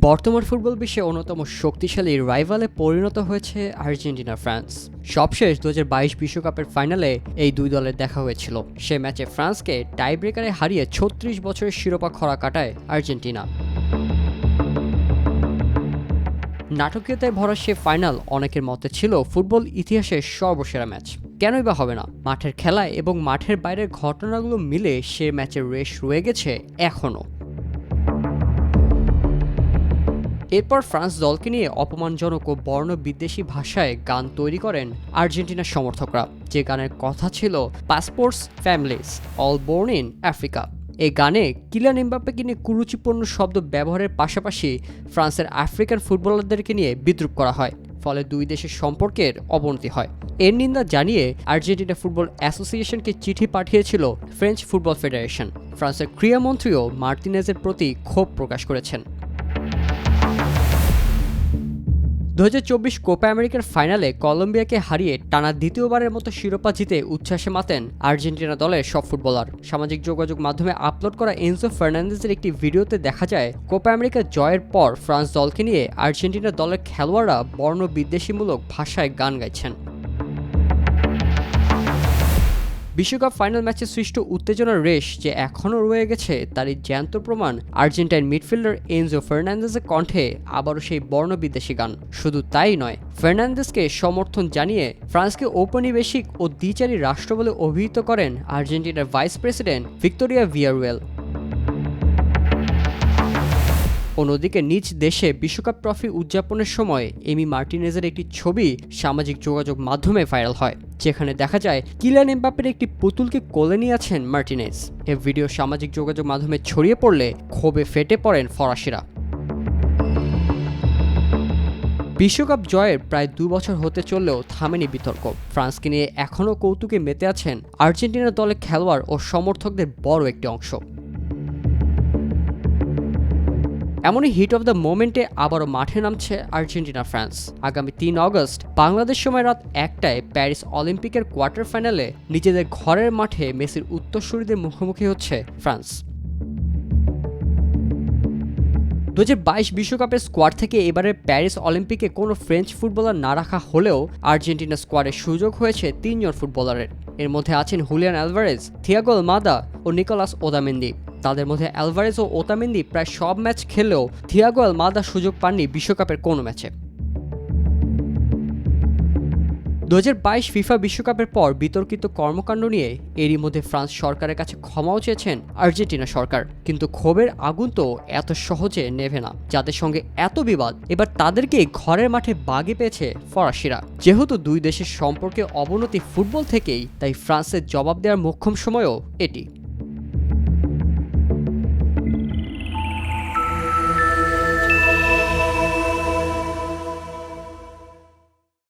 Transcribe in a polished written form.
বর্তমান ফুটবল বিশ্বে অন্যতম শক্তিশালী রাইভালে পরিণত হয়েছে আর্জেন্টিনা ফ্রান্স। সবশেষ 2022 বিশ্বকাপের ফাইনালে এই দুই দলের দেখা হয়েছিল। সে ম্যাচে ফ্রান্সকে টাইব্রেকারে হারিয়ে 36 বছরের শিরোপা খরা কাটায় আর্জেন্টিনা। নাটকীয়তায় ভরা সে ফাইনাল অনেকের মতে ছিল ফুটবল ইতিহাসের সর্বসেরা ম্যাচ। কেনই বা হবে না? মাঠের খেলায় এবং মাঠের বাইরের ঘটনাগুলো মিলে সে ম্যাচের রেশ রয়ে গেছে এখনও। এরপর ফ্রান্স দলকে নিয়ে অপমানজনক ও বর্ণবিদ্বেষী ভাষায় গান তৈরি করেন আর্জেন্টিনার সমর্থকরা, যে গানের কথা ছিল passports families all born in Africa. এই গানে কিলিয়ান এমবাপ্পেকে নিয়ে কুরুচিপূর্ণ শব্দ ব্যবহারের পাশাপাশি ফ্রান্সের আফ্রিকান ফুটবলারদেরকে নিয়ে বিদ্রূপ করা হয়, ফলে দুই দেশের সম্পর্কের অবনতি হয়। এর নিন্দা জানিয়ে আর্জেন্টিনা ফুটবল অ্যাসোসিয়েশনকে চিঠি পাঠিয়েছিল ফ্রেঞ্চ ফুটবল ফেডারেশন। ফ্রান্সের ক্রীড়ামন্ত্রীও মার্টিনেজের প্রতি ক্ষোভ প্রকাশ করেছেন। 2024 কোপা আমেরিকার ফাইনালে কলম্বিয়াকে হারিয়ে টানা দ্বিতীয়বারের মতো শিরোপা জিতে উচ্ছ্বাসে মাতেন আর্জেন্টিনা দলের সব ফুটবলার। সামাজিক যোগাযোগ মাধ্যমে আপলোড করা এনজো ফার্নান্দেজের একটি ভিডিওতে দেখা যায় কোপা আমেরিকা জয়ের পর ফ্রান্স দলকে নিয়ে আর্জেন্টিনা দলের খেলোয়াড়রা বর্ণবিদ্বেষীমূলক ভাষায় গান গাইছেন। বিশ্বকাপ ফাইনাল ম্যাচে সৃষ্ট উত্তেজনার রেশ যে এখনও রয়ে গেছে তারই জ্যান্ত প্রমাণ আর্জেন্টাইন মিডফিল্ডার এনজো ফার্নান্দেজের কণ্ঠে আবারও সেই বর্ণবিদ্বেষী গান। শুধু তাই নয়, ফার্নান্দেজকে সমর্থন জানিয়ে ফ্রান্সকে ঔপনিবেশিক ও দ্বিচারী রাষ্ট্র বলে অভিহিত করেন আর্জেন্টিনার ভাইস প্রেসিডেন্ট ভিক্টোরিয়া ভিয়ারুয়েল। অন্যদিকে নিজ দেশে বিশ্বকাপ ট্রফি উদযাপনের সময় এমি মার্টিনেজের একটি ছবি সামাজিক যোগাযোগ মাধ্যমে ভাইরাল হয়, যেখানে দেখা যায় কিলিয়ান এমবাপ্পের একটি পুতুলকে কোলে নিয়ে আছেন মার্টিনেজ। এ ভিডিও সামাজিক যোগাযোগ মাধ্যমে ছড়িয়ে পড়লে ক্ষোভে ফেটে পড়েন ফরাসিরা। বিশ্বকাপ জয়ের প্রায় 2 বছর হতে চললেও থামেনি বিতর্ক। ফ্রান্সকে নিয়ে এখনও কৌতুকে মেতে আছেন আর্জেন্টিনা দলের খেলোয়াড় ও সমর্থকদের বড় একটি অংশ। এমনই হিট অফ দ্য মোমেন্টে আবারও মাঠে নামছে আর্জেন্টিনা ফ্রান্স। আগামী 3 আগস্ট বাংলাদেশ সময় রাত 1টায় প্যারিস অলিম্পিকের কোয়ার্টার ফাইনালে নিজেদের ঘরের মাঠে মেসির উত্তরসূরিদের মুখোমুখি হচ্ছে ফ্রান্স। 2022 বিশ্বকাপের স্কোয়াড থেকে এবারের প্যারিস অলিম্পিকে কোনো ফ্রেঞ্চ ফুটবলার না রাখা হলেও আর্জেন্টিনা স্কোয়াডের সুযোগ হয়েছে 3 জন ফুটবলারের। এর মধ্যে আছেন হুলিয়ান আলভারেজ, থিয়াগো আলমাদা ও নিকোলাস ওতামেন্দি। তাদের মধ্যে আলভারেজ ও ওতামেন্দি প্রায় সব ম্যাচ খেললেও থিয়াগো আলমাদা সুযোগ পাননি বিশ্বকাপের কোনো ম্যাচে। 2022 ফিফা বিশ্বকাপের পর বিতর্কিত কর্মকাণ্ড নিয়ে এরই মধ্যে ফ্রান্স সরকারের কাছে ক্ষমাও চেয়েছেন আর্জেন্টিনা সরকার, কিন্তু ক্ষোভের আগুন তো এত সহজে নেভে না। যাদের সঙ্গে এত বিবাদ, এবার তাদেরকেই ঘরের মাঠে বাগে পেয়েছে ফরাসিরা। যেহেতু দুই দেশের সম্পর্কে অবনতি ফুটবল থেকেই, তাই ফ্রান্সের জবাব দেওয়ার মোক্ষম সময়ও এটি।